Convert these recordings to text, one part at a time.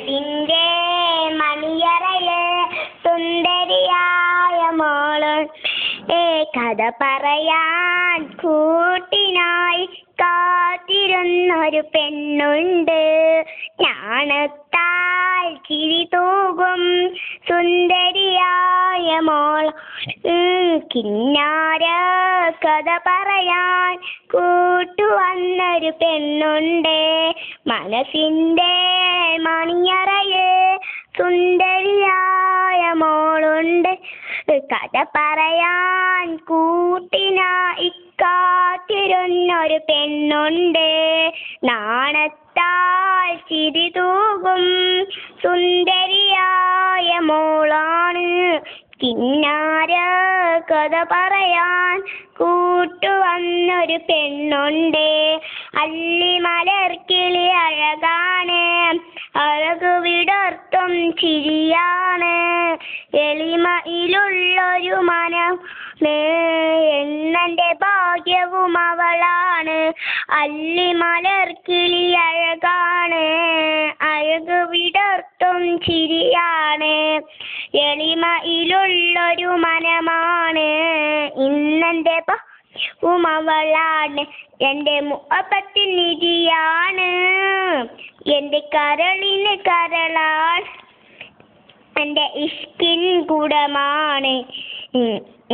മനസ്സിന്റെ മണിയറയിലെ സുന്ദരിയായ മോള് കഥ പറയാൻ കൂട്ടിനായി കാത്തിരുന്നൊരു പെണ്ണുണ്ട്. ഞാണത്താൽ ചിരി തൂകും സുന്ദരിയായ മോൾ. കിന്നാര കഥ പറയാൻ കൂട്ടുവന്നൊരു പെണ്ണുണ്ട്. മനസ്സിന്റെ മണിയറയെ സുന്ദരിയായ മോളുണ്ട്. കഥ പറയാൻ കൂട്ടിനായി കാത്തിരുന്നൊരു പെണ്ണുണ്ട്. നാണത്താൽ ചിരി തൂകും സുന്ദരിയായ മോളാണ്. കിന്നാര കഥ പറയാൻ കൂട്ടുവന്നൊരു പെണ്ണുണ്ട്. അല്ലിമലർക്കിളി അഴകാണ്, അഴകു വിടർത്തും ചിരിയാണ്. എളിമയിലുള്ളൊരു മനം എന്നെ ഭാഗ്യവും അവളാണ്. അല്ലിമലർക്കിളി അഴകാണ്, അഴകു വിടർത്തും ചിരിയാണ്. എളിമയിലുള്ളൊരു മനമാണ്, ഇന്നെന്റെ ഭാഗ്യവും അവളാണ്. എന്റെ മുഹബത്തിൻ നിധിയാണ്, എന്റെ കരളിന് കരളാണ്. എന്റെ ഇഷ്കിൻ കുടമാണ്,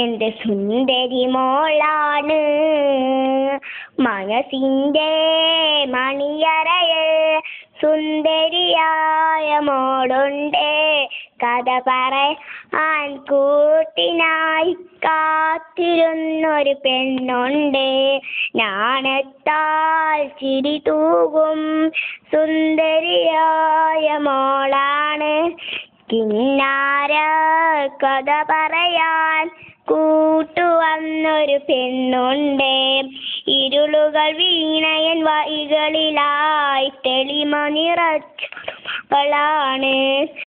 എന്റെ സുന്ദരി മോളാണ്. മനസ്സിന്റെ മണിയറയിൽ സുന്ദരിയായ മോളുണ്ട്. കഥ പറയാൻ കൂട്ടിനായി കാത്തിരുന്നൊരു പെണ്ണുണ്ട്. നാണത്താൽ ചിരി തൂകും സുന്ദരിയായ മോളാണ്. കിന്നാര കഥ പറയാൻ കൂട്ടുവന്നൊരു പെണ്ണുണ്ട്. ഇരുളുകൾ വീണയൻ വഴികളിലായി തെളിമ നിറച്ചവളാണ്.